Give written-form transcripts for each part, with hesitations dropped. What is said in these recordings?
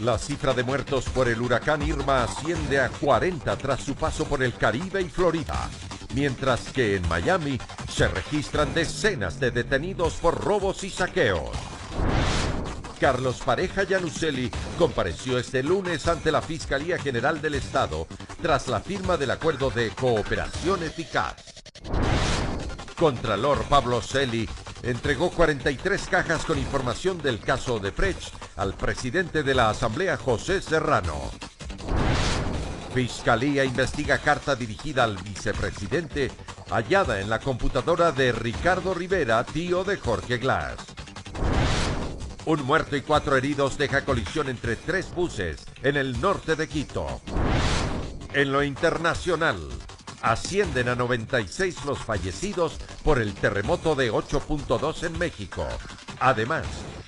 La cifra de muertos por el huracán Irma asciende a 40 tras su paso por el Caribe y Florida, mientras que en Miami se registran decenas de detenidos por robos y saqueos. Carlos Pareja Yanuseli compareció este lunes ante la Fiscalía General del Estado tras la firma del acuerdo de cooperación eficaz. Contralor Pablo Celi entregó 43 cajas con información del caso Odebrecht al presidente de la Asamblea, José Serrano. Fiscalía investiga carta dirigida al vicepresidente hallada en la computadora de Ricardo Rivera, tío de Jorge Glass. Un muerto y 4 heridos deja colisión entre 3 buses en el norte de Quito. En lo internacional, ascienden a 96 los fallecidos por el terremoto de 8.2 en México. Además,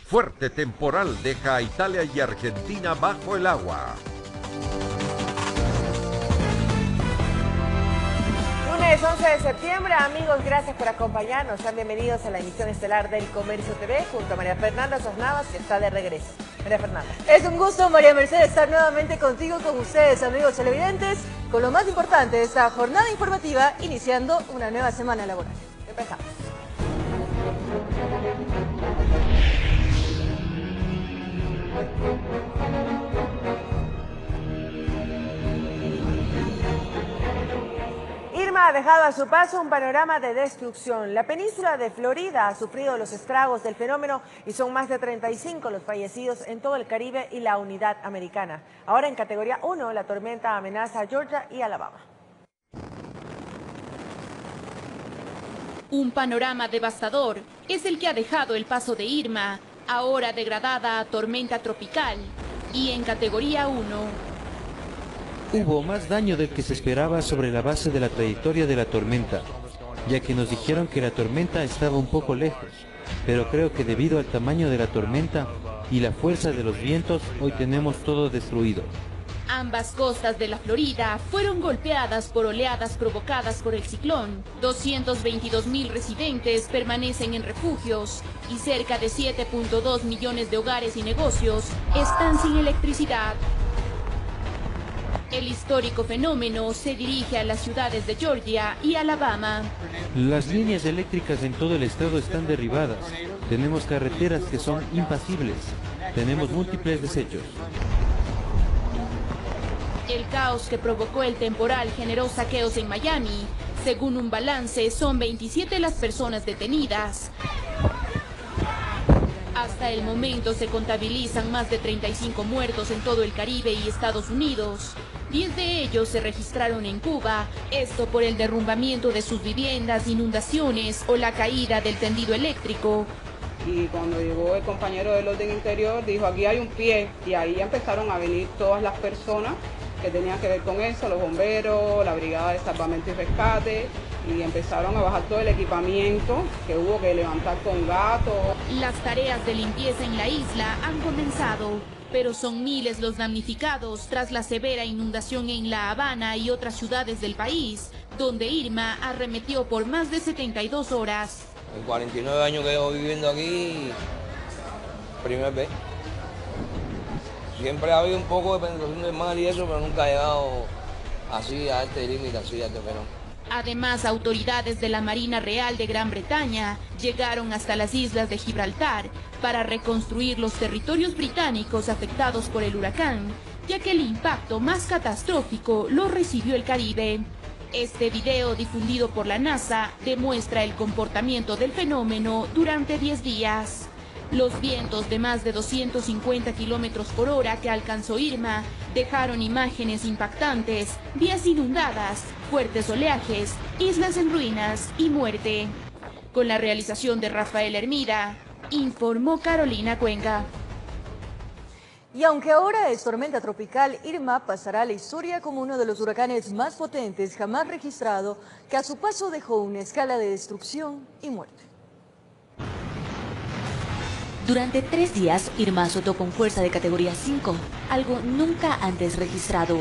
fuerte temporal deja a Italia y Argentina bajo el agua. Lunes 11 de septiembre, amigos, gracias por acompañarnos. Sean bienvenidos a la emisión estelar del Comercio TV junto a María Fernanda Sosnavas, que está de regreso. María Fernanda. Es un gusto, María Mercedes, estar nuevamente contigo, con ustedes, amigos televidentes, con lo más importante de esta jornada informativa, iniciando una nueva semana laboral. Empezamos. Irma ha dejado a su paso un panorama de destrucción. La península de Florida ha sufrido los estragos del fenómeno y son más de 35 los fallecidos en todo el Caribe y la unidad americana. Ahora en categoría 1, la tormenta amenaza a Georgia y Alabama. Un panorama devastador es el que ha dejado el paso de Irma, ahora degradada a tormenta tropical, y en categoría 1. Hubo más daño del que se esperaba sobre la base de la trayectoria de la tormenta, ya que nos dijeron que la tormenta estaba un poco lejos, pero creo que debido al tamaño de la tormenta y la fuerza de los vientos, hoy tenemos todo destruido. Ambas costas de la Florida fueron golpeadas por oleadas provocadas por el ciclón. 222,000 residentes permanecen en refugios y cerca de 7.2 millones de hogares y negocios están sin electricidad. El histórico fenómeno se dirige a las ciudades de Georgia y Alabama. Las líneas eléctricas en todo el estado están derribadas. Tenemos carreteras que son impasables. Tenemos múltiples desechos. El caos que provocó el temporal generó saqueos en Miami. Según un balance, son 27 las personas detenidas. Hasta el momento se contabilizan más de 35 muertos en todo el Caribe y Estados Unidos. 10 de ellos se registraron en Cuba, esto por el derrumbamiento de sus viviendas, inundaciones o la caída del tendido eléctrico. Y cuando llegó el compañero del orden interior, dijo: aquí hay un pie, y ahí ya empezaron a venir todas las personas que tenían que ver con eso, los bomberos, la brigada de salvamento y rescate, y empezaron a bajar todo el equipamiento que hubo que levantar con gatos. Las tareas de limpieza en la isla han comenzado, pero son miles los damnificados tras la severa inundación en La Habana y otras ciudades del país, donde Irma arremetió por más de 72 horas. En 49 años que llevo viviendo aquí, primera vez. Siempre ha habido un poco de penetración del mar y eso, pero nunca ha llegado así a este límite, así a este fenómeno. Además, autoridades de la Marina Real de Gran Bretaña llegaron hasta las islas de Gibraltar para reconstruir los territorios británicos afectados por el huracán, ya que el impacto más catastrófico lo recibió el Caribe. Este video, difundido por la NASA, demuestra el comportamiento del fenómeno durante 10 días. Los vientos de más de 250 kilómetros por hora que alcanzó Irma dejaron imágenes impactantes, vías inundadas, fuertes oleajes, islas en ruinas y muerte. Con la realización de Rafael Hermida, informó Carolina Cuenca. Y aunque ahora es tormenta tropical, Irma pasará a la historia como uno de los huracanes más potentes jamás registrado, que a su paso dejó una escala de destrucción y muerte. Durante 3 días, Irma azotó con fuerza de categoría 5, algo nunca antes registrado.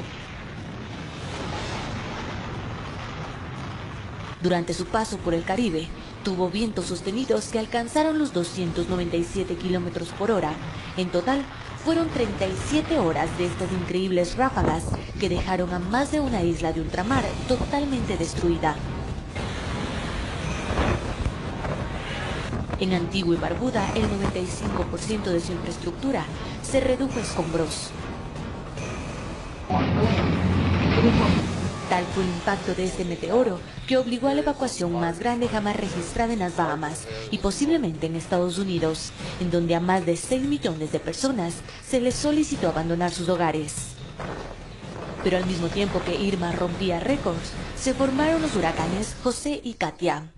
Durante su paso por el Caribe, Tuvo vientos sostenidos que alcanzaron los 297 kilómetros por hora. En total, fueron 37 horas de estas increíbles ráfagas que dejaron a más de una isla de ultramar totalmente destruida. En Antigua y Barbuda, el 95% de su infraestructura se redujo a escombros. Tal fue el impacto de este meteoro que obligó a la evacuación más grande jamás registrada en las Bahamas y posiblemente en Estados Unidos, en donde a más de 6 millones de personas se les solicitó abandonar sus hogares. Pero al mismo tiempo que Irma rompía récords, se formaron los huracanes José y Katia,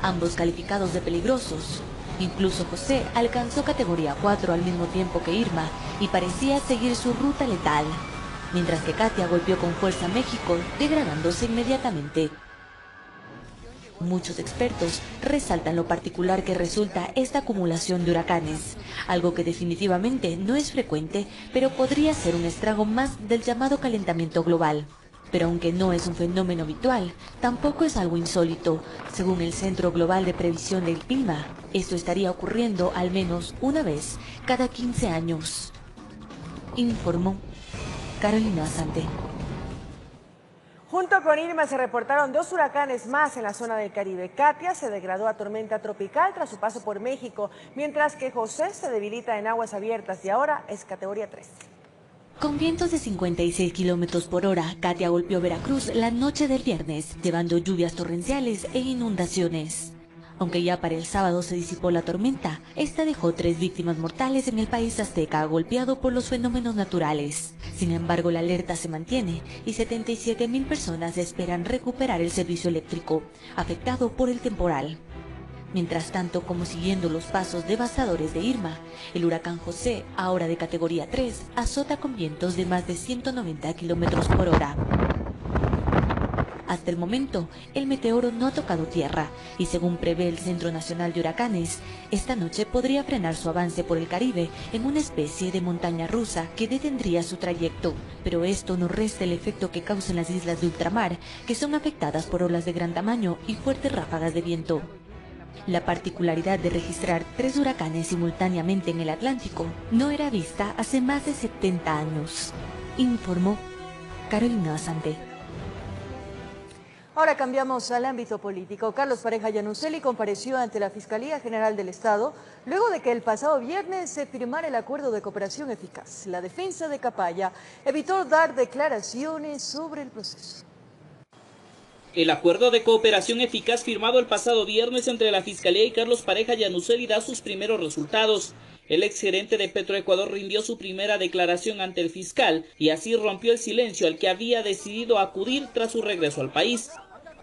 ambos calificados de peligrosos. Incluso José alcanzó categoría 4 al mismo tiempo que Irma y parecía seguir su ruta letal, mientras que Katia golpeó con fuerza a México, degradándose inmediatamente. Muchos expertos resaltan lo particular que resulta esta acumulación de huracanes, algo que definitivamente no es frecuente, pero podría ser un estrago más del llamado calentamiento global. Pero aunque no es un fenómeno habitual, tampoco es algo insólito. Según el Centro Global de Previsión del Clima, esto estaría ocurriendo al menos una vez cada 15 años. Informó Carolina Sante. Junto con Irma se reportaron 2 huracanes más en la zona del Caribe. Katia se degradó a tormenta tropical tras su paso por México, mientras que José se debilita en aguas abiertas y ahora es categoría 3. Con vientos de 56 kilómetros por hora, Katia golpeó Veracruz la noche del viernes, llevando lluvias torrenciales e inundaciones. Aunque ya para el sábado se disipó la tormenta, esta dejó 3 víctimas mortales en el país azteca, golpeado por los fenómenos naturales. Sin embargo, la alerta se mantiene y 77,000 personas esperan recuperar el servicio eléctrico, afectado por el temporal. Mientras tanto, como siguiendo los pasos devastadores de Irma, el huracán José, ahora de categoría 3, azota con vientos de más de 190 kilómetros por hora. Hasta el momento, el meteoro no ha tocado tierra y según prevé el Centro Nacional de Huracanes, esta noche podría frenar su avance por el Caribe en una especie de montaña rusa que detendría su trayecto. Pero esto no resta el efecto que causan las islas de ultramar, que son afectadas por olas de gran tamaño y fuertes ráfagas de viento. La particularidad de registrar 3 huracanes simultáneamente en el Atlántico no era vista hace más de 70 años, informó Carolina Sante. Ahora cambiamos al ámbito político. Carlos Pareja Llanuselli compareció ante la Fiscalía General del Estado luego de que el pasado viernes se firmara el acuerdo de cooperación eficaz. La defensa de Capaya evitó dar declaraciones sobre el proceso. El acuerdo de cooperación eficaz firmado el pasado viernes entre la Fiscalía y Carlos Pareja Llanuselli da sus primeros resultados. El exgerente de Petroecuador rindió su primera declaración ante el fiscal y así rompió el silencio al que había decidido acudir tras su regreso al país.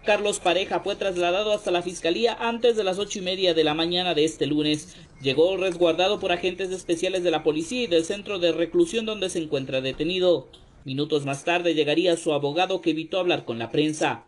Carlos Pareja fue trasladado hasta la Fiscalía antes de las 8:30 de la mañana de este lunes. Llegó resguardado por agentes especiales de la policía y del centro de reclusión donde se encuentra detenido. Minutos más tarde llegaría su abogado que evitó hablar con la prensa.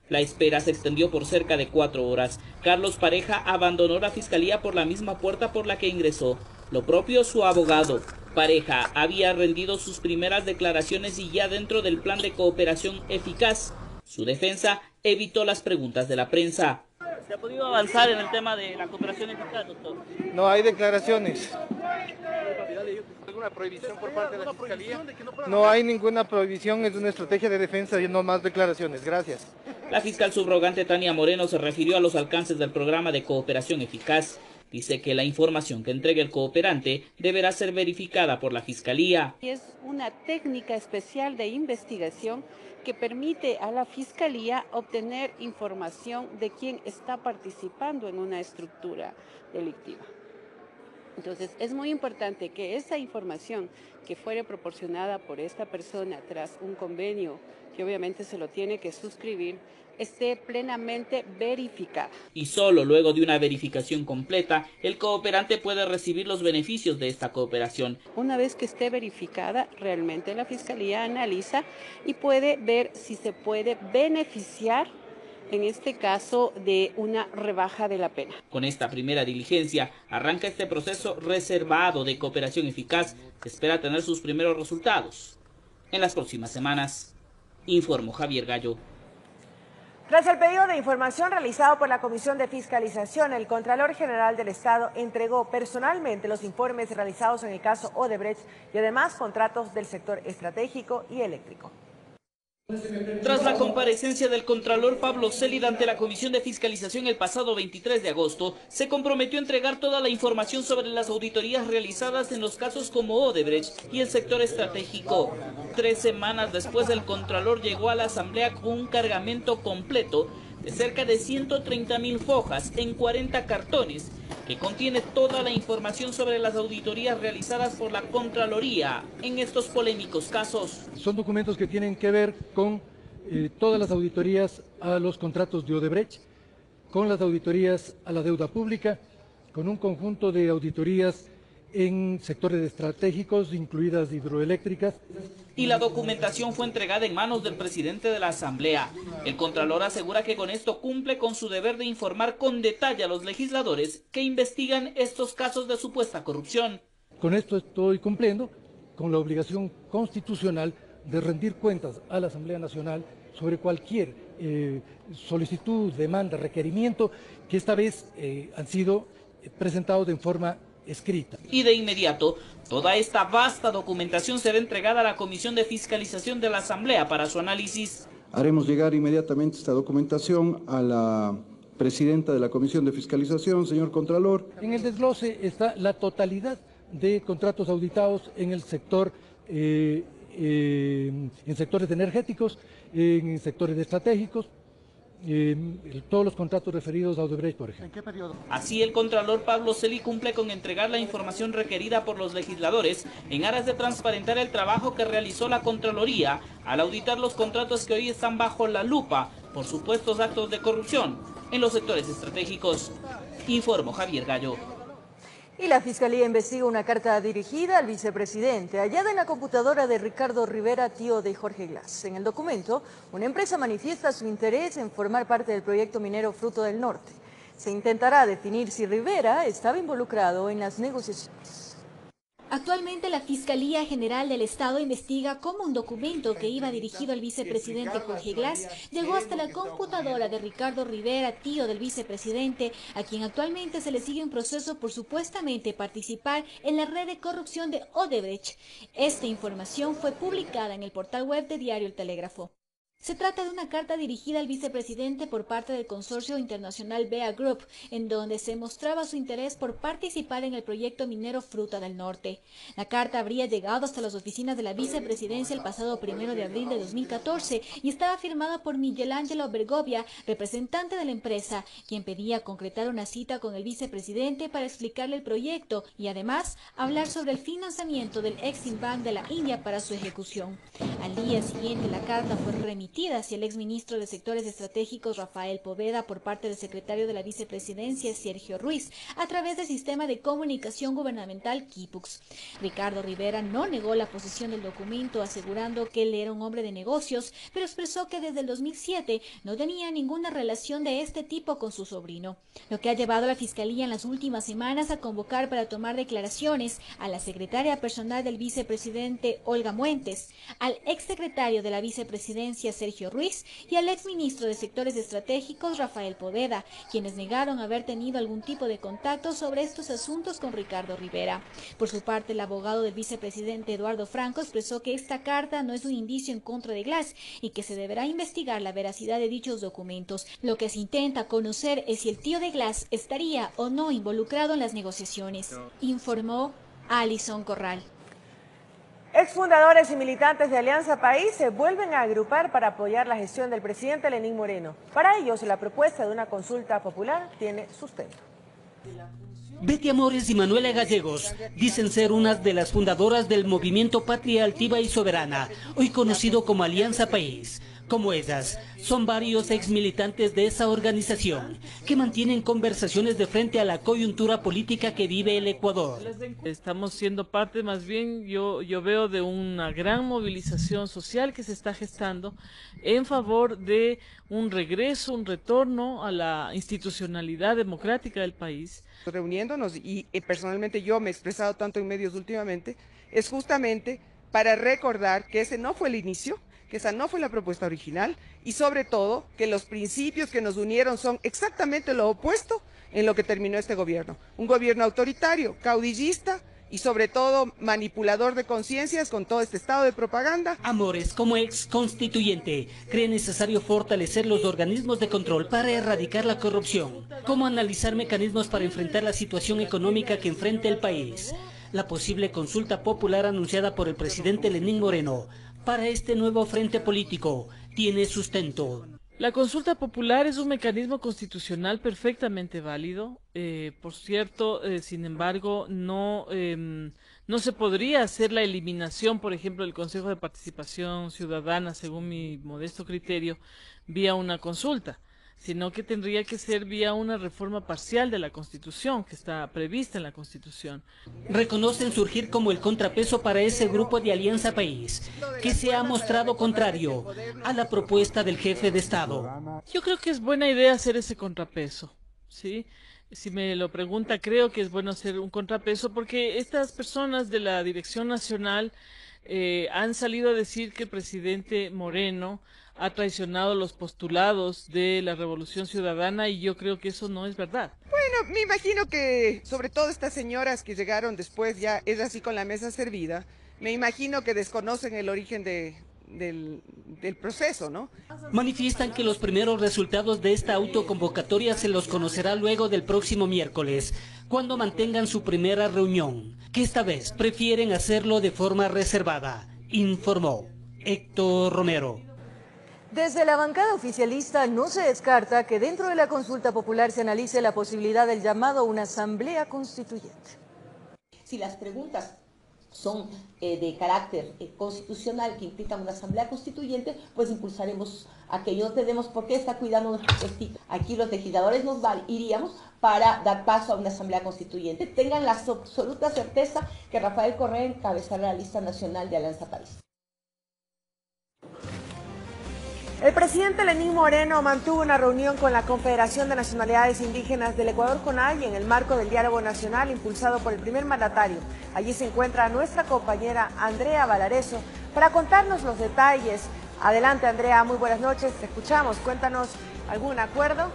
La espera se extendió por cerca de 4 horas. Carlos Pareja abandonó la Fiscalía por la misma puerta por la que ingresó. Lo propio su abogado. Pareja había rendido sus primeras declaraciones y ya dentro del plan de cooperación eficaz. Su defensa evitó las preguntas de la prensa. ¿Se ha podido avanzar en el tema de la cooperación eficaz, doctor? No hay declaraciones. ¿Alguna prohibición por parte de la Fiscalía? No hay ninguna prohibición, es una estrategia de defensa y no más declaraciones. Gracias. La fiscal subrogante Tania Moreno se refirió a los alcances del programa de cooperación eficaz. Dice que la información que entregue el cooperante deberá ser verificada por la Fiscalía. Es una técnica especial de investigación que permite a la Fiscalía obtener información de quién está participando en una estructura delictiva. Entonces, es muy importante que esa información que fuere proporcionada por esta persona tras un convenio, que obviamente se lo tiene que suscribir, esté plenamente verificada. Y solo luego de una verificación completa, el cooperante puede recibir los beneficios de esta cooperación. Una vez que esté verificada, realmente la Fiscalía analiza y puede ver si se puede beneficiar, en este caso, de una rebaja de la pena. Con esta primera diligencia, arranca este proceso reservado de cooperación eficaz que espera tener sus primeros resultados en las próximas semanas. Informó Javier Gallo. Tras el pedido de información realizado por la Comisión de Fiscalización, el Contralor General del Estado entregó personalmente los informes realizados en el caso Odebrecht y además contratos del sector estratégico y eléctrico. Tras la comparecencia del Contralor Pablo Célida ante la Comisión de Fiscalización el pasado 23 de agosto, se comprometió a entregar toda la información sobre las auditorías realizadas en los casos como Odebrecht y el sector estratégico. 3 semanas después, el Contralor llegó a la Asamblea con un cargamento completo de cerca de 130.000 hojas en 40 cartones, que contiene toda la información sobre las auditorías realizadas por la Contraloría en estos polémicos casos. Son documentos que tienen que ver con todas las auditorías a los contratos de Odebrecht, con las auditorías a la deuda pública, con un conjunto de auditorías en sectores estratégicos, incluidas hidroeléctricas. Y la documentación fue entregada en manos del presidente de la Asamblea. El Contralor asegura que con esto cumple con su deber de informar con detalle a los legisladores que investigan estos casos de supuesta corrupción. Con esto estoy cumpliendo con la obligación constitucional de rendir cuentas a la Asamblea Nacional sobre cualquier solicitud, demanda, requerimiento que esta vez han sido presentados en forma escrita. Y de inmediato, toda esta vasta documentación será entregada a la Comisión de Fiscalización de la Asamblea para su análisis. Haremos llegar inmediatamente esta documentación a la presidenta de la Comisión de Fiscalización, señor Contralor. En el desglose está la totalidad de contratos auditados en el sector, en sectores energéticos, en sectores estratégicos, todos los contratos referidos a Odebrecht, por ejemplo. ¿En qué periodo? Así, el Contralor Pablo Celi cumple con entregar la información requerida por los legisladores en aras de transparentar el trabajo que realizó la Contraloría al auditar los contratos que hoy están bajo la lupa por supuestos actos de corrupción en los sectores estratégicos. Informó Javier Gallo. Y la Fiscalía investiga una carta dirigida al vicepresidente, hallada en la computadora de Ricardo Rivera, tío de Jorge Glass. En el documento, una empresa manifiesta su interés en formar parte del proyecto minero Fruto del Norte. Se intentará definir si Rivera estaba involucrado en las negociaciones. Actualmente la Fiscalía General del Estado investiga cómo un documento que iba dirigido al vicepresidente Jorge Glass llegó hasta la computadora de Ricardo Rivera, tío del vicepresidente, a quien actualmente se le sigue un proceso por supuestamente participar en la red de corrupción de Odebrecht. Esta información fue publicada en el portal web de Diario El Telégrafo. Se trata de una carta dirigida al vicepresidente por parte del consorcio internacional BEA Group, en donde se mostraba su interés por participar en el proyecto minero Fruta del Norte. La carta habría llegado hasta las oficinas de la vicepresidencia el pasado 1 de abril de 2014 y estaba firmada por Miguel Ángelo Bergovia, representante de la empresa, quien pedía concretar una cita con el vicepresidente para explicarle el proyecto y además hablar sobre el financiamiento del Exim Bank de la India para su ejecución. Al día siguiente la carta fue remitida hacia el exministro de Sectores Estratégicos Rafael Poveda por parte del secretario de la vicepresidencia Sergio Ruiz a través del sistema de comunicación gubernamental Kipux. Ricardo Rivera no negó la posición del documento, asegurando que él era un hombre de negocios, pero expresó que desde el 2007 no tenía ninguna relación de este tipo con su sobrino, lo que ha llevado a la Fiscalía en las últimas semanas a convocar para tomar declaraciones a la secretaria personal del vicepresidente Olga Muentes, al exsecretario de la vicepresidencia Sergio Ruiz y al exministro de Sectores Estratégicos Rafael Poveda, quienes negaron haber tenido algún tipo de contacto sobre estos asuntos con Ricardo Rivera. Por su parte, el abogado del vicepresidente Eduardo Franco expresó que esta carta no es un indicio en contra de Glass y que se deberá investigar la veracidad de dichos documentos. Lo que se intenta conocer es si el tío de Glass estaría o no involucrado en las negociaciones, informó Alison Corral. Exfundadores y militantes de Alianza País se vuelven a agrupar para apoyar la gestión del presidente Lenín Moreno. Para ellos, la propuesta de una consulta popular tiene sustento. Betty Amores y Manuela Gallegos dicen ser unas de las fundadoras del movimiento Patria Altiva y Soberana, hoy conocido como Alianza País. Como ellas, son varios exmilitantes de esa organización que mantienen conversaciones de frente a la coyuntura política que vive el Ecuador. Estamos siendo parte, más bien yo veo, de una gran movilización social que se está gestando en favor de un regreso, un retorno a la institucionalidad democrática del país. Reuniéndonos, y personalmente yo me he expresado tanto en medios últimamente, es justamente para recordar que ese no fue el inicio, que esa no fue la propuesta original y sobre todo que los principios que nos unieron son exactamente lo opuesto en lo que terminó este gobierno. Un gobierno autoritario, caudillista y sobre todo manipulador de conciencias con todo este estado de propaganda. Amores, como ex constituyente, cree necesario fortalecer los organismos de control para erradicar la corrupción. ¿Cómo analizar mecanismos para enfrentar la situación económica que enfrenta el país? La posible consulta popular anunciada por el presidente Lenín Moreno para este nuevo frente político tiene sustento. La consulta popular es un mecanismo constitucional perfectamente válido. Por cierto, sin embargo, no se podría hacer la eliminación, por ejemplo, del Consejo de Participación Ciudadana, según mi modesto criterio, vía una consulta, sino que tendría que ser vía una reforma parcial de la Constitución, que está prevista en la Constitución. Reconocen surgir como el contrapeso para ese grupo de Alianza País, que se ha mostrado contrario a la propuesta del jefe de Estado. Yo creo que es buena idea hacer ese contrapeso, ¿sí? Si me lo pregunta, creo que es bueno hacer un contrapeso, porque estas personas de la Dirección Nacional han salido a decir que el presidente Moreno ha traicionado los postulados de la Revolución Ciudadana y yo creo que eso no es verdad. Bueno, me imagino que sobre todo estas señoras que llegaron después, ya es así con la mesa servida, me imagino que desconocen el origen del proceso, ¿no? Manifiestan que los primeros resultados de esta autoconvocatoria se los conocerá luego del próximo miércoles, cuando mantengan su primera reunión, que esta vez prefieren hacerlo de forma reservada, informó Héctor Romero. Desde la bancada oficialista no se descarta que dentro de la consulta popular se analice la posibilidad del llamado a una asamblea constituyente. Si las preguntas son de carácter constitucional que implican una asamblea constituyente, pues impulsaremos aquello. No tenemos por qué estar cuidando nuestro puestito. Aquí los legisladores iríamos para dar paso a una asamblea constituyente. Tengan la absoluta certeza que Rafael Correa encabezará la lista nacional de Alianza País. El presidente Lenín Moreno mantuvo una reunión con la Confederación de Nacionalidades Indígenas del Ecuador, CONAIE, en el marco del diálogo nacional impulsado por el primer mandatario. Allí se encuentra nuestra compañera Andrea Valareso para contarnos los detalles. Adelante, Andrea, muy buenas noches, te escuchamos. Cuéntanos, ¿algún acuerdo?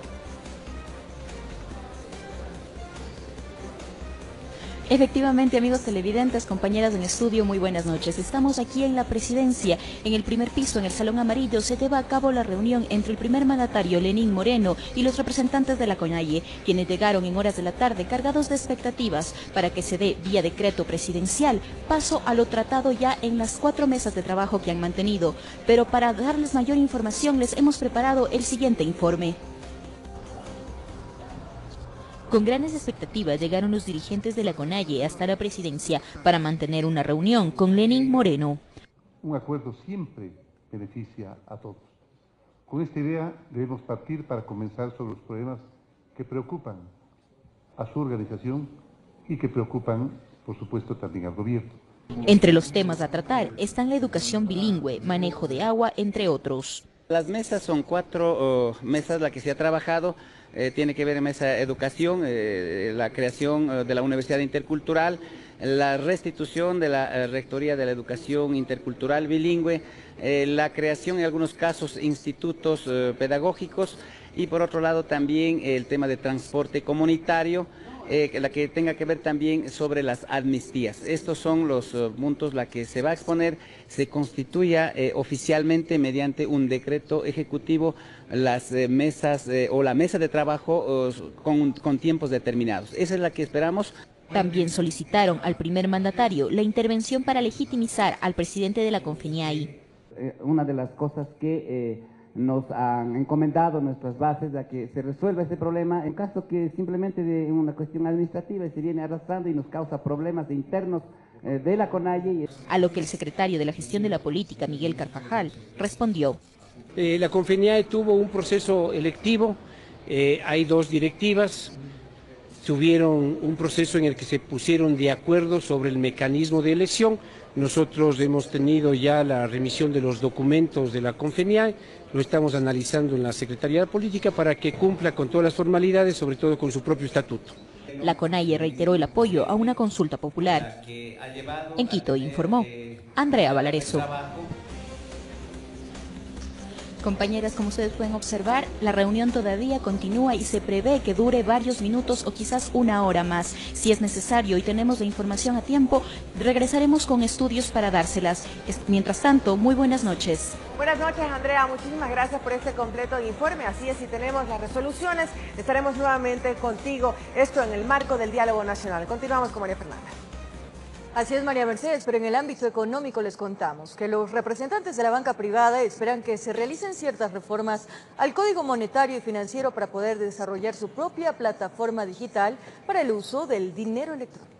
Efectivamente, amigos televidentes, compañeras en estudio, muy buenas noches. Estamos aquí en la presidencia, en el primer piso, en el Salón Amarillo. Se lleva a cabo la reunión entre el primer mandatario Lenín Moreno y los representantes de la CONAIE, quienes llegaron en horas de la tarde cargados de expectativas para que se dé vía decreto presidencial paso a lo tratado ya en las 4 mesas de trabajo que han mantenido. Pero para darles mayor información les hemos preparado el siguiente informe. Con grandes expectativas llegaron los dirigentes de la CONAIE hasta la presidencia para mantener una reunión con Lenín Moreno. Un acuerdo siempre beneficia a todos. Con esta idea debemos partir para comenzar sobre los problemas que preocupan a su organización y que preocupan, por supuesto, también al gobierno. Entre los temas a tratar están la educación bilingüe, manejo de agua, entre otros. Las mesas son 4 mesas las que se ha trabajado. Tiene que ver en esa educación, la creación de la Universidad Intercultural, la restitución de la Rectoría de la Educación Intercultural Bilingüe, la creación en algunos casos institutos pedagógicos y por otro lado también el tema de transporte comunitario, la que tenga que ver también sobre las amnistías. Estos son los puntos la que se va a exponer, se constituya oficialmente mediante un decreto ejecutivo las mesas o la mesa de trabajo con tiempos determinados. Esa es la que esperamos. También solicitaron al primer mandatario la intervención para legitimizar al presidente de la CONFENIAI. Una de las cosas que nos han encomendado nuestras bases a que se resuelva este problema, en caso que simplemente de una cuestión administrativa se viene arrastrando y nos causa problemas internos de la CONAIE. A lo que el secretario de la Gestión de la Política, Miguel Carvajal, respondió. La CONFENIAE tuvo un proceso electivo, hay 2 directivas, tuvieron un proceso en el que se pusieron de acuerdo sobre el mecanismo de elección. Nosotros hemos tenido ya la remisión de los documentos de la CONFENIAE, lo estamos analizando en la Secretaría de Política para que cumpla con todas las formalidades, sobre todo con su propio estatuto. La CONAIE reiteró el apoyo a una consulta popular. En Quito informó Andrea Valareso. Compañeras, como ustedes pueden observar, la reunión todavía continúa y se prevé que dure varios minutos o quizás una hora más. Si es necesario y tenemos la información a tiempo, regresaremos con estudios para dárselas. Mientras tanto, muy buenas noches. Buenas noches, Andrea. Muchísimas gracias por este completo informe. Así es, si tenemos las resoluciones, estaremos nuevamente contigo. Esto en el marco del diálogo nacional. Continuamos con María Fernanda. Así es, María Mercedes, pero en el ámbito económico les contamos que los representantes de la banca privada esperan que se realicen ciertas reformas al Código Monetario y Financiero para poder desarrollar su propia plataforma digital para el uso del dinero electrónico.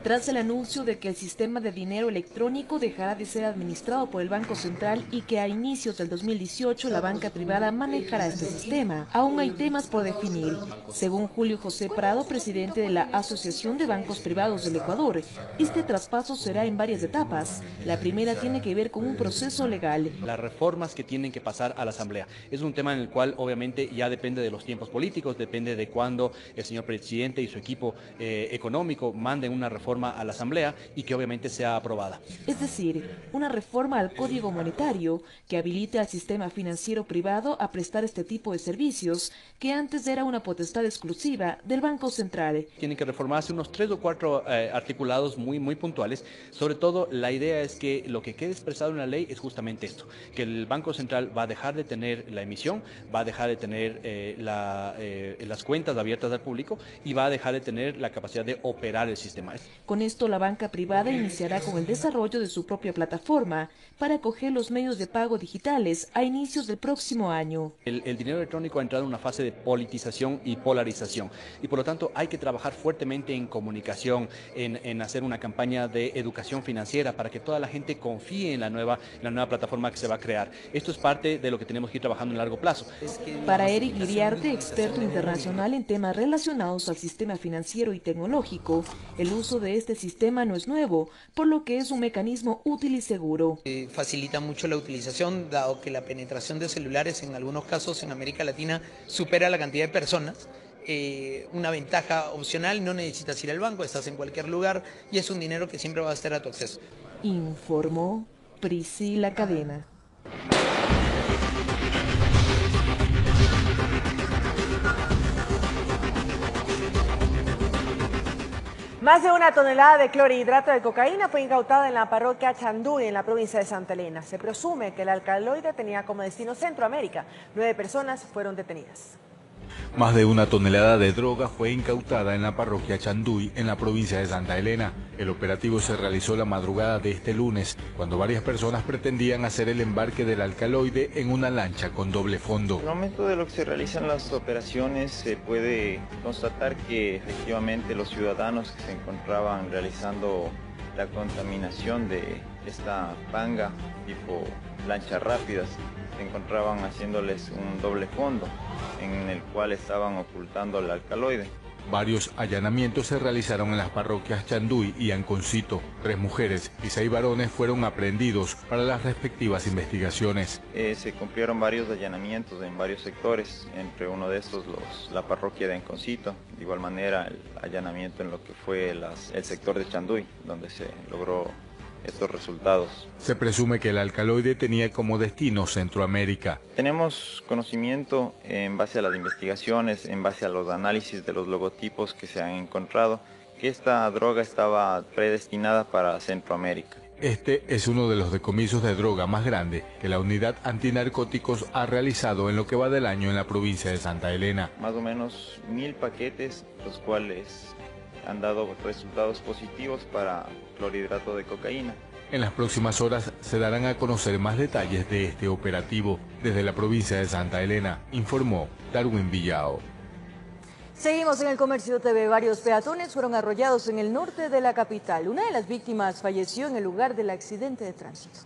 Tras el anuncio de que el sistema de dinero electrónico dejará de ser administrado por el Banco Central y que a inicios del 2018 la banca privada manejará este sistema, aún hay temas por definir. Según Julio José Prado, presidente de la Asociación de Bancos Privados del Ecuador, este traspaso será en varias etapas. La primera tiene que ver con un proceso legal. Las reformas que tienen que pasar a la Asamblea. Es un tema en el cual obviamente ya depende de los tiempos políticos, depende de cuándo el señor presidente y su equipo económico manden una reforma a la Asamblea y que obviamente sea aprobada. Es decir, una reforma al Código Monetario que habilite al sistema financiero privado a prestar este tipo de servicios que antes era una potestad exclusiva del Banco Central. Tienen que reformarse unos 3 o 4 articulados muy puntuales. Sobre todo, la idea es que lo que quede expresado en la ley es justamente esto, que el Banco Central va a dejar de tener la emisión, va a dejar de tener las cuentas abiertas al público y va a dejar de tener la capacidad de operar el sistema. Con esto, la banca privada iniciará con el desarrollo de su propia plataforma para acoger los medios de pago digitales a inicios del próximo año. El dinero electrónico ha entrado en una fase de politización y polarización y por lo tanto hay que trabajar fuertemente en comunicación, en hacer una campaña de educación financiera para que toda la gente confíe en la nueva plataforma que se va a crear. Esto es parte de lo que tenemos que ir trabajando en largo plazo. Para Eric Iriarte, experto internacional en temas relacionados al sistema financiero y tecnológico, el uso de este sistema no es nuevo, por lo que es un mecanismo útil y seguro. Facilita mucho la utilización, dado que la penetración de celulares en algunos casos en América Latina supera la cantidad de personas. Una ventaja opcional, no necesitas ir al banco, estás en cualquier lugar y es un dinero que siempre va a estar a tu acceso. Informó Priscila Cadena. Más de 1 tonelada de clorhidrato de cocaína fue incautada en la parroquia Chanduy, en la provincia de Santa Elena. Se presume que el alcaloide tenía como destino Centroamérica. 9 personas fueron detenidas. Más de 1 tonelada de droga fue incautada en la parroquia Chanduy, en la provincia de Santa Elena. El operativo se realizó la madrugada de este lunes, cuando varias personas pretendían hacer el embarque del alcaloide en una lancha con doble fondo. Al momento de lo que se realizan las operaciones, se puede constatar que efectivamente los ciudadanos que se encontraban realizando la contaminación de esta panga tipo lanchas rápidas, se encontraban haciéndoles un doble fondo en el cual estaban ocultando el alcaloide. Varios allanamientos se realizaron en las parroquias Chanduy y Anconcito. 3 mujeres y 6 varones fueron aprehendidos para las respectivas investigaciones. Se cumplieron varios allanamientos en varios sectores, entre uno de estos la parroquia de Anconcito, de igual manera el allanamiento en lo que fue el sector de Chanduy, donde se logró estos resultados. Se presume que el alcaloide tenía como destino Centroamérica. Tenemos conocimiento en base a las investigaciones, en base a los análisis de los logotipos que se han encontrado, que esta droga estaba predestinada para Centroamérica. Este es uno de los decomisos de droga más grande que la unidad antinarcóticos ha realizado en lo que va del año en la provincia de Santa Elena. Más o menos 1000 paquetes, los cuales han dado resultados positivos para clorhidrato de cocaína. En las próximas horas se darán a conocer más detalles de este operativo. Desde la provincia de Santa Elena, informó Darwin Villao. Seguimos en el Comercio TV. Varios peatones fueron arrollados en el norte de la capital. Una de las víctimas falleció en el lugar del accidente de tránsito.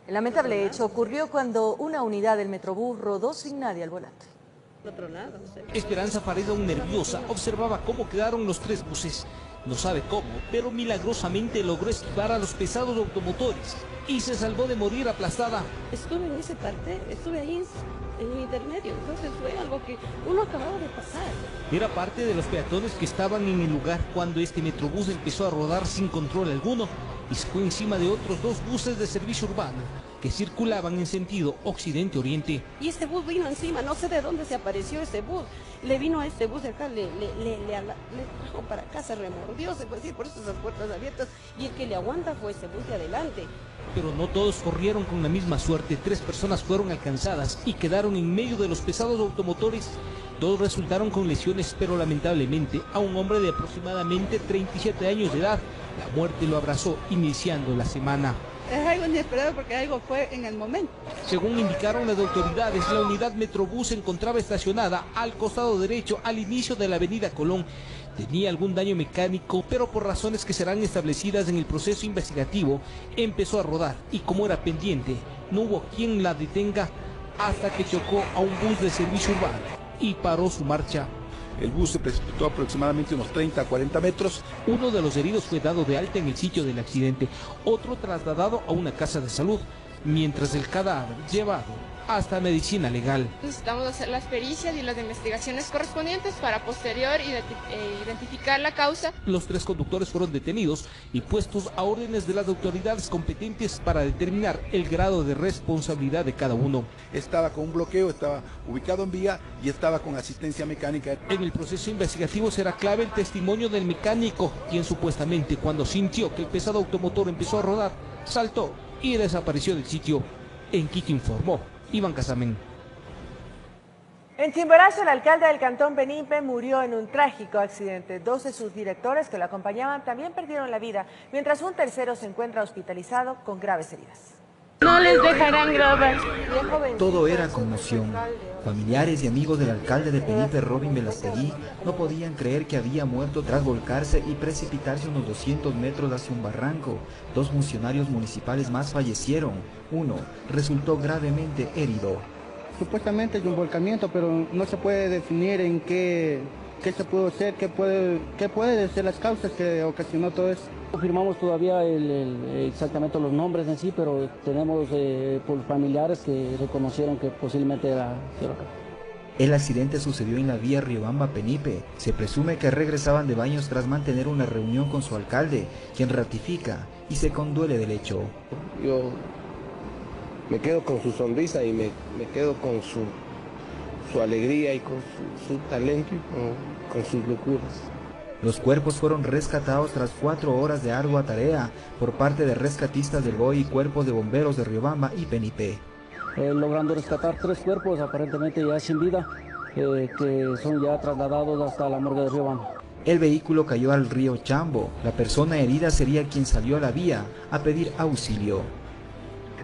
El lamentable hecho ocurrió cuando una unidad del Metrobús rodó sin nadie al volante. Esperanza Paredes, aún nerviosa, observaba cómo quedaron los 3 buses. No sabe cómo, pero milagrosamente logró esquivar a los pesados automotores y se salvó de morir aplastada. Estuve en esa parte, estuve ahí en el intermedio, entonces fue algo que uno acababa de pasar. Era parte de los peatones que estaban en el lugar cuando este Metrobús empezó a rodar sin control alguno y se fue encima de otros 2 buses de servicio urbano. que circulaban en sentido occidente-oriente. Y este bus vino encima, no sé de dónde se apareció ese bus. Le vino a este bus de acá, le trajo para acá, se remordió, se puede decir, por eso esas puertas abiertas. Y el que le aguanta fue ese bus de adelante. Pero no todos corrieron con la misma suerte. 3 personas fueron alcanzadas y quedaron en medio de los pesados automotores. Todos resultaron con lesiones, pero lamentablemente a un hombre de aproximadamente 37 años de edad, la muerte lo abrazó iniciando la semana. Es algo inesperado porque algo fue en el momento. Según indicaron las autoridades, la unidad Metrobús se encontraba estacionada al costado derecho al inicio de la avenida Colón. Tenía algún daño mecánico, pero por razones que serán establecidas en el proceso investigativo, empezó a rodar y como era pendiente, no hubo quien la detenga hasta que chocó a un bus de servicio urbano y paró su marcha. El bus se precipitó aproximadamente unos 30 a 40 metros. Uno de los heridos fue dado de alta en el sitio del accidente, otro trasladado a una casa de salud, mientras el cadáver llevado hasta medicina legal. Necesitamos hacer las pericias y las investigaciones correspondientes para posterior identificar la causa. Los 3 conductores fueron detenidos y puestos a órdenes de las autoridades competentes para determinar el grado de responsabilidad de cada uno. Estaba con un bloqueo, estaba ubicado en vía y estaba con asistencia mecánica. En el proceso investigativo será clave el testimonio del mecánico, quien supuestamente cuando sintió que el pesado automotor empezó a rodar, saltó y desapareció del sitio. En Quito informó Iván Casamen. En Chimborazo, el alcalde del cantón Penipe murió en un trágico accidente. 2 de sus directores que lo acompañaban también perdieron la vida, mientras un tercero se encuentra hospitalizado con graves heridas. No les dejarán grabar. Todo era conmoción. Familiares y amigos del alcalde de Penipe, Robin Velastegui, no podían creer que había muerto tras volcarse y precipitarse unos 200 metros hacia un barranco. 2 funcionarios municipales más fallecieron. Uno resultó gravemente herido. Supuestamente es un volcamiento, pero no se puede definir en qué se pudo hacer, qué puede ser las causas que ocasionó todo eso. No firmamos todavía exactamente los nombres en sí, pero tenemos por familiares que reconocieron que posiblemente era acá. El accidente sucedió en la vía Riobamba-Penipe. Se presume que regresaban de baños tras mantener una reunión con su alcalde, quien ratifica y se conduele del hecho. Yo me quedo con su sonrisa y me quedo con su alegría y con su talento y con sus locuras. Los cuerpos fueron rescatados tras 4 horas de ardua tarea por parte de rescatistas del GOI y cuerpos de bomberos de Riobamba y Penipe. Logrando rescatar 3 cuerpos aparentemente ya sin vida, que son ya trasladados hasta la morgue de Riobamba. El vehículo cayó al río Chambo. La persona herida sería quien salió a la vía a pedir auxilio.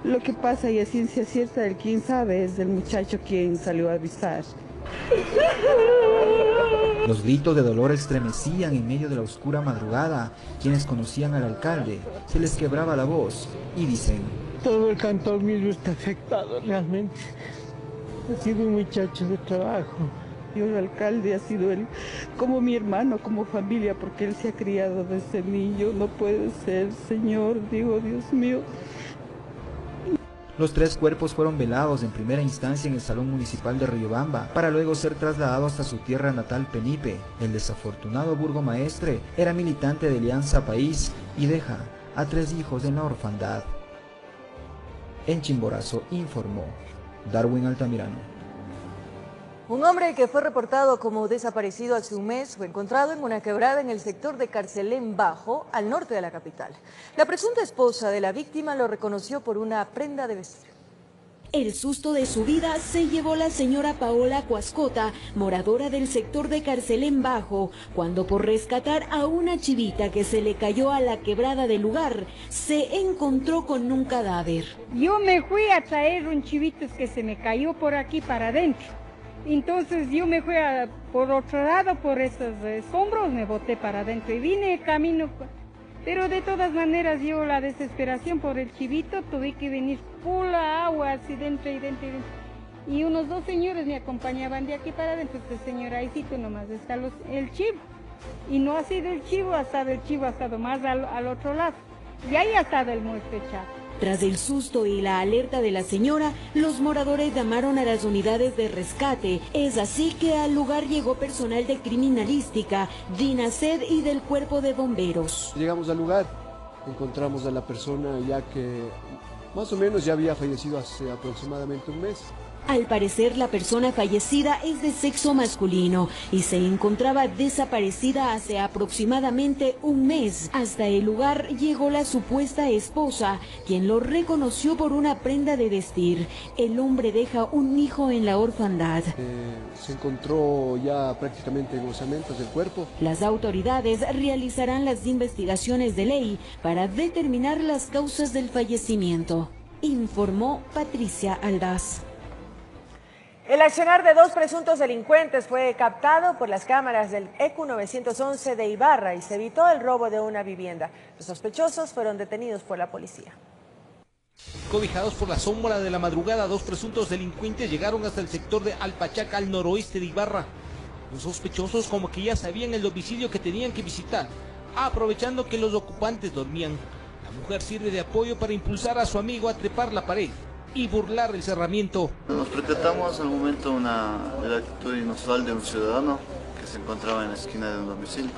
Lo que pasa y a ciencia cierta, el quien sabe es el muchacho quien salió a avisar. Los gritos de dolor estremecían en medio de la oscura madrugada. Quienes conocían al alcalde se les quebraba la voz y dicen: todo el cantón mismo está afectado realmente. Ha sido un muchacho de trabajo. Y el alcalde ha sido él como mi hermano, como familia, porque él se ha criado desde niño. No puede ser, Señor, digo, Dios mío. Los 3 cuerpos fueron velados en primera instancia en el Salón Municipal de Riobamba, para luego ser trasladados hasta su tierra natal Penipe. El desafortunado burgomaestre era militante de Alianza País y deja a 3 hijos en la orfandad. En Chimborazo informó Darwin Altamirano. Un hombre que fue reportado como desaparecido hace un mes fue encontrado en una quebrada en el sector de Carcelén Bajo, al norte de la capital. La presunta esposa de la víctima lo reconoció por una prenda de vestir. El susto de su vida se llevó la señora Paola Cuascota, moradora del sector de Carcelén Bajo, cuando por rescatar a una chivita que se le cayó a la quebrada del lugar, se encontró con un cadáver. Yo me fui a traer un chivito que se me cayó por aquí para adentro. Entonces yo me fui por otro lado, por esos escombros, me boté para adentro y vine camino. Pero de todas maneras yo la desesperación por el chivito tuve que venir pura agua así dentro y dentro y dentro. Y unos 2 señores me acompañaban de aquí para adentro. Este señor ahícito nomás está el chivo. Y no ha sido el chivo, ha estado más al otro lado. Y ahí ha estado el muerto echado. Tras el susto y la alerta de la señora, los moradores llamaron a las unidades de rescate. Es así que al lugar llegó personal de criminalística, DINASED y del cuerpo de bomberos. Llegamos al lugar, encontramos a la persona ya que Más o menos ya había fallecido hace aproximadamente un mes. Al parecer, la persona fallecida es de sexo masculino y se encontraba desaparecida hace aproximadamente un mes. Hasta el lugar llegó la supuesta esposa, quien lo reconoció por una prenda de vestir. El hombre deja un hijo en la orfandad. Se encontró ya prácticamente en osamentos del cuerpo. Las autoridades realizarán las investigaciones de ley para determinar las causas del fallecimiento, informó Patricia Aldaz. El accionar de dos presuntos delincuentes fue captado por las cámaras del ECU 911 de Ibarra y se evitó el robo de una vivienda. Los sospechosos fueron detenidos por la policía. Cobijados por la sombra de la madrugada, dos presuntos delincuentes llegaron hasta el sector de Alpachaca, al noroeste de Ibarra. Los sospechosos como que ya sabían el domicilio que tenían que visitar, aprovechando que los ocupantes dormían. La mujer sirve de apoyo para impulsar a su amigo a trepar la pared y burlar el cerramiento. Nos percatamos al momento de la actitud inusual de un ciudadano que se encontraba en la esquina de un domicilio,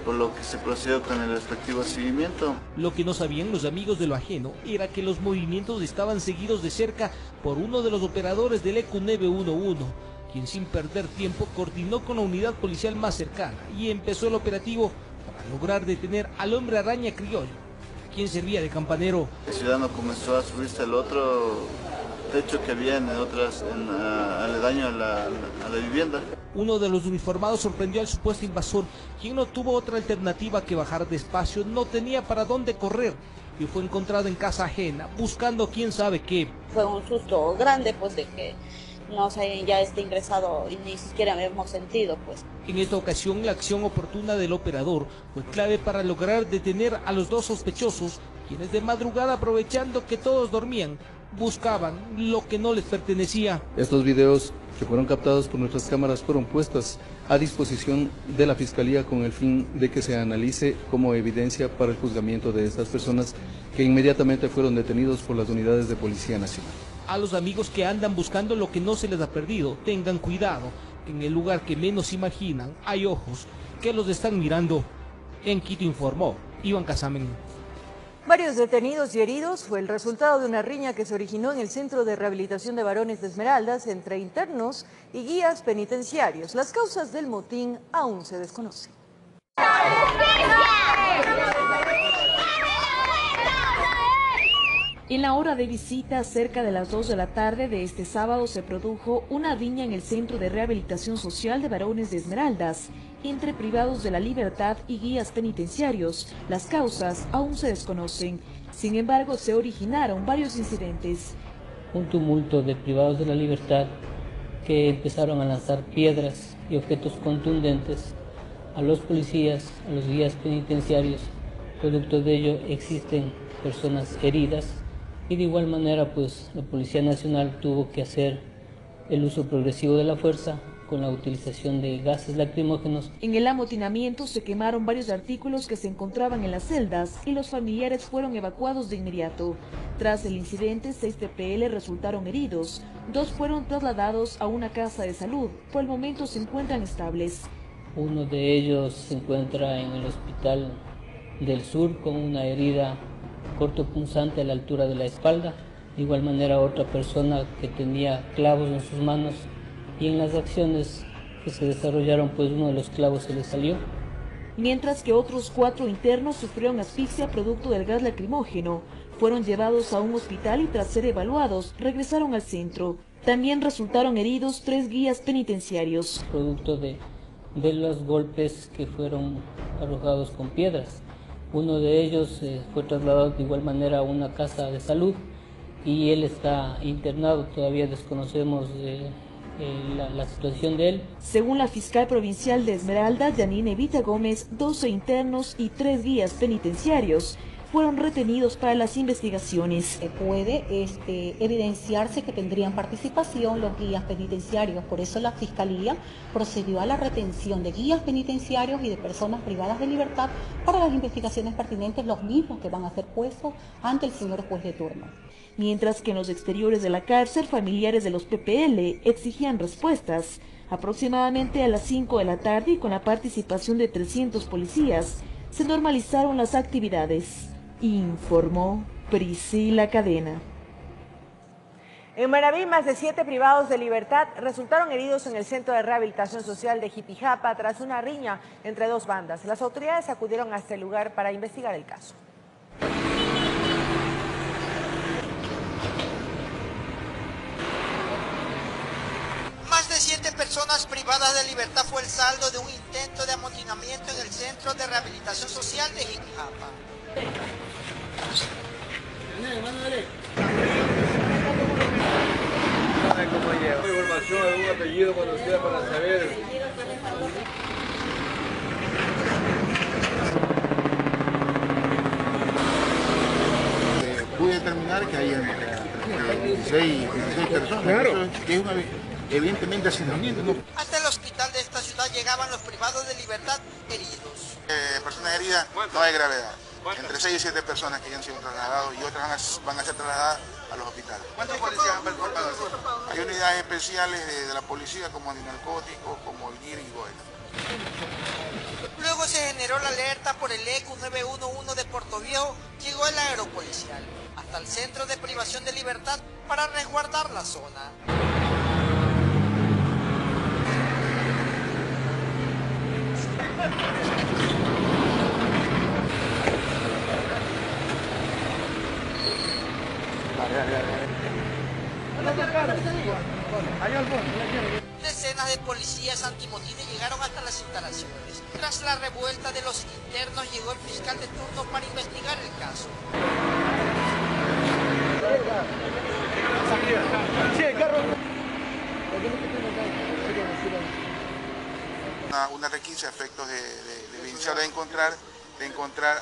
por lo que se procedió con el respectivo seguimiento. Lo que no sabían los amigos de lo ajeno era que los movimientos estaban seguidos de cerca por uno de los operadores del ECU 911, quien sin perder tiempo coordinó con la unidad policial más cercana y empezó el operativo para lograr detener al hombre araña criollo, quien servía de campanero. El ciudadano comenzó a subirse al otro techo que había aledaño a la vivienda. Uno de los uniformados sorprendió al supuesto invasor, quien no tuvo otra alternativa que bajar despacio, no tenía para dónde correr y fue encontrado en casa ajena, buscando quién sabe qué. Fue un susto grande, pues, de que no sé, ya esté ingresado y ni siquiera me hemos sentido, pues. En esta ocasión, la acción oportuna del operador fue clave para lograr detener a los dos sospechosos, quienes de madrugada, aprovechando que todos dormían, buscaban lo que no les pertenecía. Estos videos que fueron captados por nuestras cámaras fueron puestas a disposición de la Fiscalía con el fin de que se analice como evidencia para el juzgamiento de estas personas que inmediatamente fueron detenidos por las unidades de Policía Nacional. A los amigos que andan buscando lo que no se les ha perdido, tengan cuidado, que en el lugar que menos imaginan hay ojos que los están mirando. En Quito informó Iván Casamen. Varios detenidos y heridos fue el resultado de una riña que se originó en el Centro de Rehabilitación de Varones de Esmeraldas entre internos y guías penitenciarios. Las causas del motín aún se desconocen. En la hora de visita, cerca de las 2 de la tarde de este sábado, se produjo una riña en el Centro de Rehabilitación Social de Varones de Esmeraldas, entre privados de la libertad y guías penitenciarios. Las causas aún se desconocen. Sin embargo, se originaron varios incidentes. Un tumulto de privados de la libertad que empezaron a lanzar piedras y objetos contundentes a los policías, a los guías penitenciarios. Producto de ello existen personas heridas. Y de igual manera, pues, la Policía Nacional tuvo que hacer el uso progresivo de la fuerza con la utilización de gases lacrimógenos. En el amotinamiento se quemaron varios artículos que se encontraban en las celdas y los familiares fueron evacuados de inmediato. Tras el incidente, 6 PPL resultaron heridos, 2 fueron trasladados a una casa de salud. Por el momento se encuentran estables. Uno de ellos se encuentra en el Hospital del Sur con una herida cortopunzante a la altura de la espalda. De igual manera, otra persona que tenía clavos en sus manos, y en las acciones que se desarrollaron, pues uno de los clavos se le salió. Mientras que otros 4 internos sufrieron asfixia producto del gas lacrimógeno. Fueron llevados a un hospital y tras ser evaluados, regresaron al centro. También resultaron heridos 3 guías penitenciarios. Producto de los golpes que fueron arrojados con piedras. Uno de ellos fue trasladado de igual manera a una casa de salud y él está internado. Todavía desconocemos la situación de él. Según la fiscal provincial de Esmeralda, Janine Evita Gómez, 12 internos y 3 guías penitenciarios fueron retenidos para las investigaciones. Puede evidenciarse que tendrían participación los guías penitenciarios, por eso la Fiscalía procedió a la retención de guías penitenciarios y de personas privadas de libertad para las investigaciones pertinentes, los mismos que van a ser puestos ante el señor juez de turno. Mientras que en los exteriores de la cárcel, familiares de los PPL exigían respuestas. Aproximadamente a las 5 de la tarde y con la participación de 300 policías, se normalizaron las actividades, informó Priscila Cadena. En Manabí, más de 7 privados de libertad resultaron heridos en el Centro de Rehabilitación Social de Jipijapa tras una riña entre dos bandas. Las autoridades acudieron hasta el lugar para investigar el caso. Más de 7 personas privadas de libertad fue el saldo de un intento de amotinamiento en el Centro de Rehabilitación Social de Jipijapa. ¿Cómo lleva? Información, algún apellido conocido para saber. Pude determinar que hay entre 16 personas. Claro. Eso es evidentemente hacinamiento, ¿no? Hasta el hospital de esta ciudad llegaban los privados de libertad heridos. Personas heridas no hay gravedad. Entre 6 y 7 personas que ya han sido trasladados y otras van a ser trasladadas a los hospitales. ¿Cuántos policías han performado? Hay unidades especiales de la policía como antinarcóticos, como el GIR y GOEL. Luego se generó la alerta por el ECU 911 de Puerto Viejo, llegó el aeropolicial hasta el centro de privación de libertad para resguardar la zona. Decenas de policías antimotines llegaron hasta las instalaciones. Tras la revuelta de los internos llegó el fiscal de turno para investigar el caso. Una requisa a efectos de evidenciar, de encontrar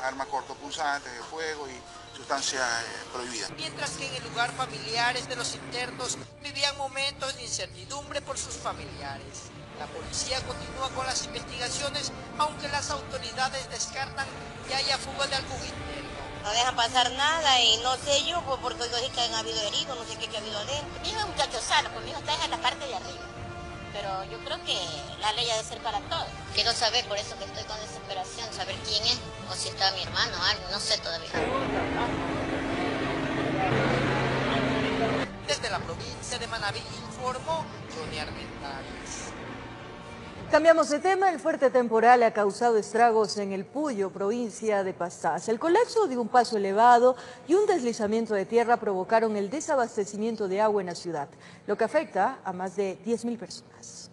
armas cortopunzantes de fuego y sustancias prohibidas. Mientras que en el lugar familiares de los internos vivían momentos de incertidumbre por sus familiares. La policía continúa con las investigaciones, aunque las autoridades descartan que haya fuga de algún interno. No dejan pasar nada y no sé yo, porque yo sé que han habido heridos, no sé qué ha habido adentro. Mi hijo es un muchacho sano, pues mi hijo está en la parte de arriba. Pero yo creo que la ley ha de ser para todos. Quiero saber, por eso que estoy con desesperación, saber quién es, o si está mi hermano o algo, no sé todavía. Desde la provincia de Manabí informó Johnny Armendariz. Cambiamos de tema. El fuerte temporal ha causado estragos en el Puyo, provincia de Pastaza. El colapso de un paso elevado y un deslizamiento de tierra provocaron el desabastecimiento de agua en la ciudad, lo que afecta a más de 10.000 personas.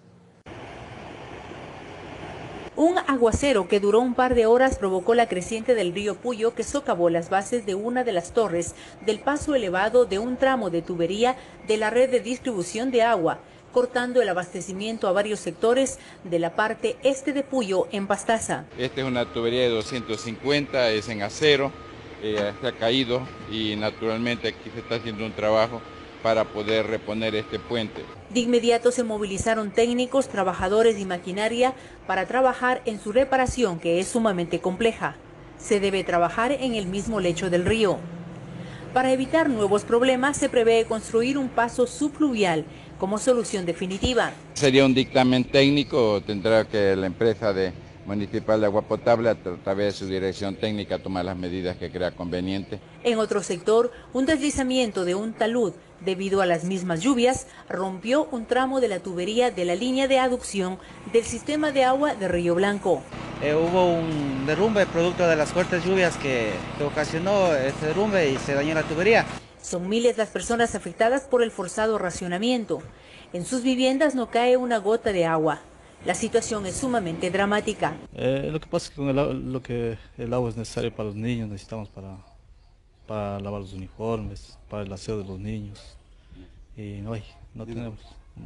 Un aguacero que duró un par de horas provocó la creciente del río Puyo, que socavó las bases de una de las torres del paso elevado de un tramo de tubería de la red de distribución de agua, cortando el abastecimiento a varios sectores de la parte este de Puyo, en Pastaza. Esta es una tubería de 250, es en acero, se ha caído y naturalmente aquí se está haciendo un trabajo para poder reponer este puente. De inmediato se movilizaron técnicos, trabajadores y maquinaria para trabajar en su reparación, que es sumamente compleja. Se debe trabajar en el mismo lecho del río. Para evitar nuevos problemas, se prevé construir un paso subfluvial como solución definitiva. Sería un dictamen técnico, tendrá que la empresa municipal de agua potable a través de su dirección técnica tomar las medidas que crea conveniente. En otro sector, un deslizamiento de un talud debido a las mismas lluvias rompió un tramo de la tubería de la línea de aducción del sistema de agua de Río Blanco. Hubo un derrumbe producto de las fuertes lluvias que ocasionó este derrumbe y se dañó la tubería. Son miles las personas afectadas por el forzado racionamiento. En sus viviendas no cae una gota de agua. La situación es sumamente dramática. Lo que pasa es que con el agua es necesario para los niños, necesitamos para lavar los uniformes, para el aseo de los niños. Y no tenemos,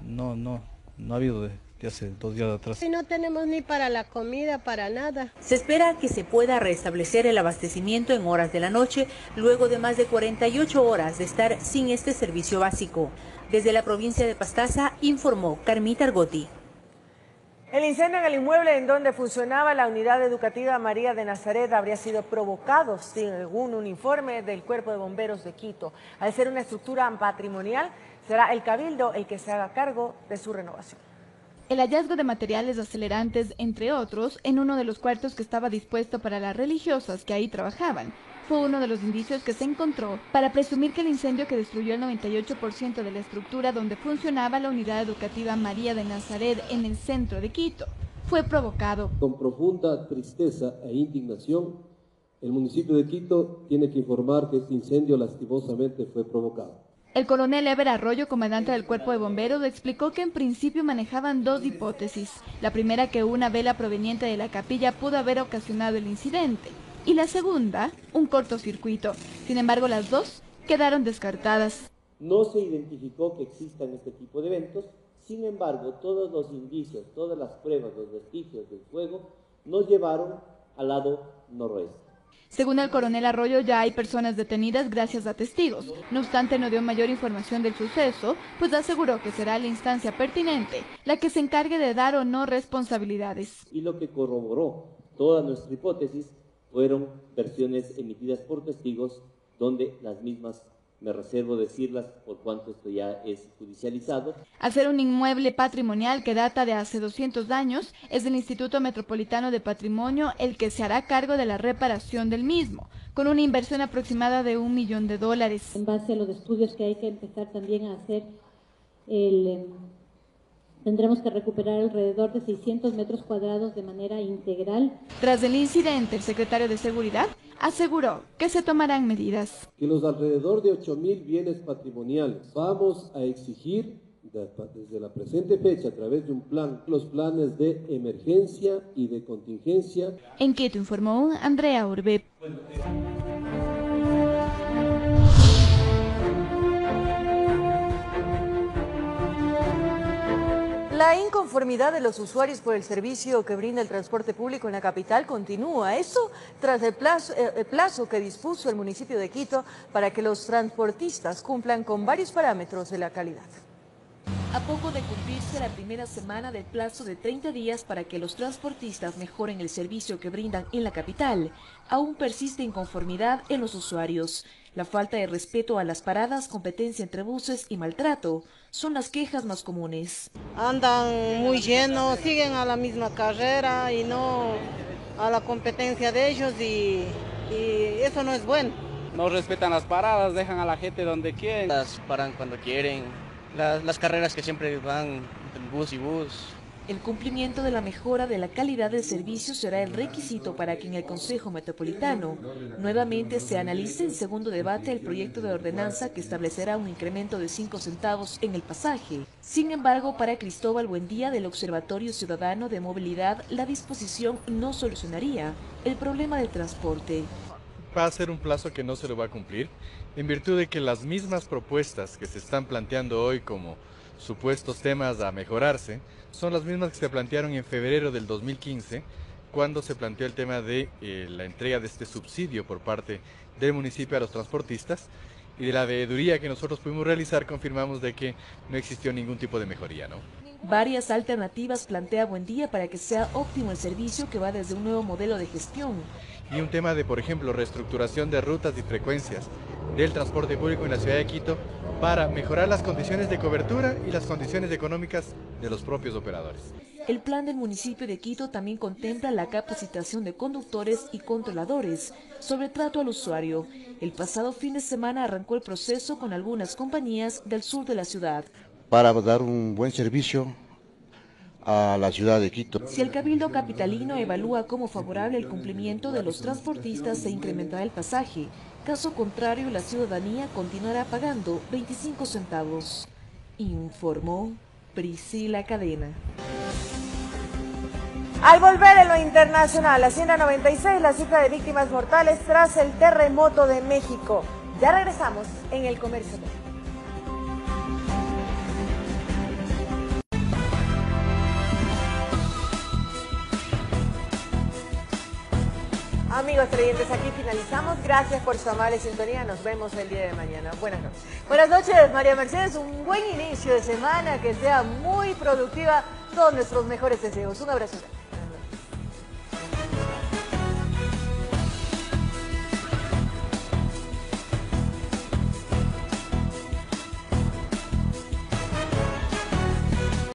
no ha habido de hace 2 días atrás. Y no tenemos ni para la comida, para nada. Se espera que se pueda restablecer el abastecimiento en horas de la noche, luego de más de 48 horas de estar sin este servicio básico. Desde la provincia de Pastaza, informó Carmita Argotti. El incendio en el inmueble en donde funcionaba la unidad educativa María de Nazaret habría sido provocado, según un informe del Cuerpo de Bomberos de Quito. Al ser una estructura patrimonial, será el Cabildo el que se haga cargo de su renovación. El hallazgo de materiales acelerantes, entre otros, en uno de los cuartos que estaba dispuesto para las religiosas que ahí trabajaban, fue uno de los indicios que se encontró para presumir que el incendio que destruyó el 98% de la estructura donde funcionaba la unidad educativa María de Nazaret en el centro de Quito fue provocado. Con profunda tristeza e indignación, el municipio de Quito tiene que informar que este incendio lastimosamente fue provocado. El coronel Ever Arroyo, comandante del Cuerpo de Bomberos, explicó que en principio manejaban dos hipótesis. La primera, que una vela proveniente de la capilla pudo haber ocasionado el incidente. Y la segunda, un cortocircuito. Sin embargo, las dos quedaron descartadas. No se identificó que existan este tipo de eventos. Sin embargo, todos los indicios, todas las pruebas, los vestigios del fuego nos llevaron al lado noroeste. Según el coronel Arroyo, ya hay personas detenidas gracias a testigos. No obstante, no dio mayor información del suceso, pues aseguró que será la instancia pertinente la que se encargue de dar o no responsabilidades. Y lo que corroboró toda nuestra hipótesis fueron versiones emitidas por testigos, donde las mismas me reservo decirlas por cuanto esto ya es judicializado. Al ser un inmueble patrimonial que data de hace 200 años, es el Instituto Metropolitano de Patrimonio el que se hará cargo de la reparación del mismo, con una inversión aproximada de $1 millón. En base a los estudios que hay que empezar también a hacer, tendremos que recuperar alrededor de 600 metros cuadrados de manera integral. Tras el incidente, el secretario de Seguridad aseguró que se tomarán medidas. Que los alrededor de 8.000 bienes patrimoniales vamos a exigir desde la presente fecha a través de un plan, los planes de emergencia y de contingencia. En Quito informó Andrea Urbe. La inconformidad de los usuarios por el servicio que brinda el transporte público en la capital continúa. Eso tras el plazo que dispuso el municipio de Quito para que los transportistas cumplan con varios parámetros de la calidad. A poco de cumplirse la primera semana del plazo de 30 días para que los transportistas mejoren el servicio que brindan en la capital, aún persiste inconformidad en los usuarios. La falta de respeto a las paradas, competencia entre buses y maltrato son las quejas más comunes. Andan muy llenos, siguen a la misma carrera y no a la competencia de ellos y eso no es bueno. No respetan las paradas, dejan a la gente donde quieren. Las paran cuando quieren, las carreras que siempre van bus y bus. El cumplimiento de la mejora de la calidad del servicio será el requisito para que en el Consejo Metropolitano nuevamente se analice en segundo debate el proyecto de ordenanza que establecerá un incremento de 5 centavos en el pasaje. Sin embargo, para Cristóbal Buendía del Observatorio Ciudadano de Movilidad, la disposición no solucionaría el problema del transporte. Va a ser un plazo que no se lo va a cumplir, en virtud de que las mismas propuestas que se están planteando hoy como supuestos temas a mejorarse, son las mismas que se plantearon en febrero del 2015, cuando se planteó el tema de la entrega de este subsidio por parte del municipio a los transportistas, y de la veeduría que nosotros pudimos realizar confirmamos de que no existió ningún tipo de mejoría, ¿no? Varias alternativas plantea Buendía para que sea óptimo el servicio, que va desde un nuevo modelo de gestión. Y un tema de, por ejemplo, reestructuración de rutas y frecuencias del transporte público en la ciudad de Quito para mejorar las condiciones de cobertura y las condiciones económicas de los propios operadores. El plan del municipio de Quito también contempla la capacitación de conductores y controladores sobre trato al usuario. El pasado fin de semana arrancó el proceso con algunas compañías del sur de la ciudad. Para dar un buen servicio a la ciudad de Quito. Si el Cabildo Capitalino evalúa como favorable el cumplimiento de los transportistas, se incrementará el pasaje. Caso contrario, la ciudadanía continuará pagando 25 centavos. Informó Priscila Cadena. Al volver en lo internacional, Hacienda 96, la cifra de víctimas mortales tras el terremoto de México. Ya regresamos en El Comercio. Amigos televidentes, aquí finalizamos. Gracias por su amable sintonía. Nos vemos el día de mañana. Buenas noches. Buenas noches, María Mercedes. Un buen inicio de semana, que sea muy productiva. Todos nuestros mejores deseos. Un abrazo.